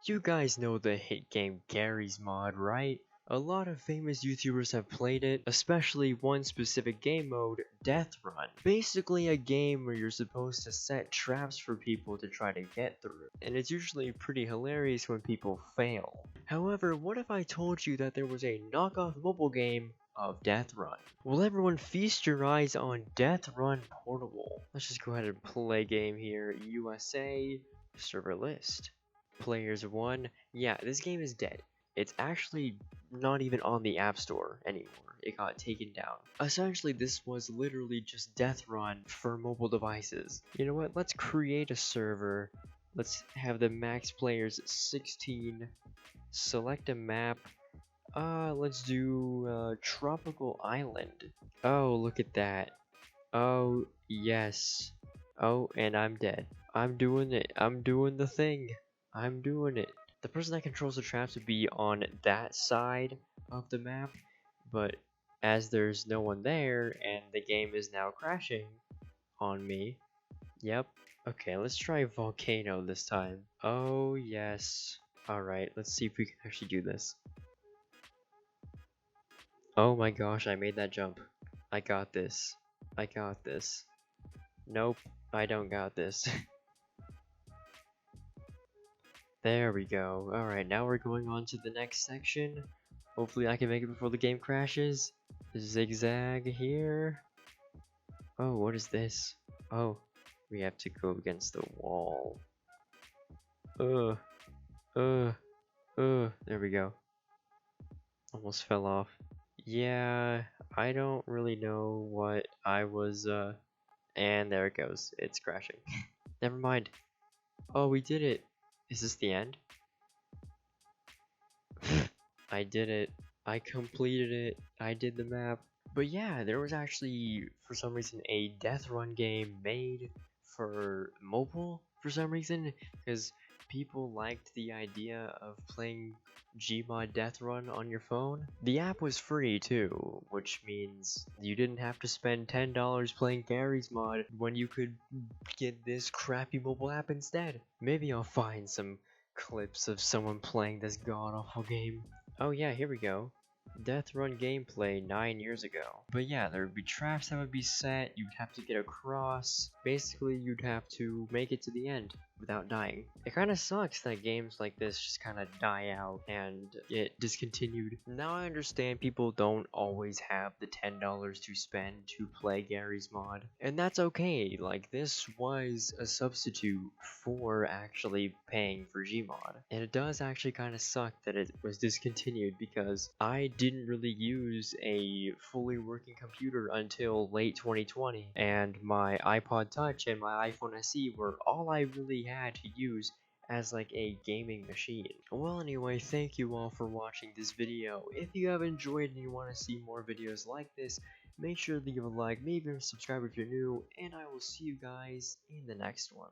You guys know the hit game Gary's Mod, right? A lot of famous YouTubers have played it, especially one specific game mode, Death Run. Basically a game where you're supposed to set traps for people to try to get through, and it's usually pretty hilarious when people fail. However, what if I told you that there was a knockoff mobile game of Death Run? Will everyone feast your eyes on Death Run Portable? Let's just go ahead and play game here. USA server list. Players 1. Yeah, this game is dead. It's actually not even on the App Store anymore. It got taken down. Essentially, this was literally just Death Run for mobile devices. You know what? Let's create a server. Let's have the max players 16. Select a map. Let's do Tropical Island. Oh, look at that. Oh, yes. Oh, and I'm dead. I'm doing it. I'm doing the thing. I'm doing it. The person that controls the traps would be on that side of the map, but as there's no one there and the game is now crashing on me. Yep. Okay, let's try Volcano this time. Oh, yes. Alright, let's see if we can actually do this. Oh my gosh, I made that jump. I got this. I got this. Nope, I don't got this. There we go. Alright, now we're going on to the next section. Hopefully I can make it before the game crashes. Zigzag here. Oh, what is this? Oh, we have to go against the wall. There we go. Almost fell off. Yeah, I don't really know what I was, and there it goes. It's crashing. Never mind. Oh, we did it. Is this the end? I did it. I completed it. I did the map. But yeah, there was actually, for some reason, a Death Run game made for mobile for some reason, because people liked the idea of playing Gmod Death Run on your phone. The app was free too, which means you didn't have to spend $10 playing Gary's mod when you could get this crappy mobile app instead. Maybe I'll find some clips of someone playing this god-awful game. Oh yeah, here we go. Death Run gameplay 9 years ago. But yeah, there would be traps that would be set, you'd have to get across. Basically, you'd have to make it to the end without dying. It kinda sucks that games like this just kinda die out and get discontinued. Now I understand people don't always have the $10 to spend to play Gary's mod. And that's okay, like this was a substitute for actually paying for Gmod. And it does actually kinda suck that it was discontinued because I didn't really use a fully working computer until late 2020, and my iPod Touch and my iPhone SE were all I really had to use as like a gaming machine. Well anyway, thank you all for watching this video. If you have enjoyed and you want to see more videos like this, make sure to give a like, maybe subscribe if you're new, and I will see you guys in the next one.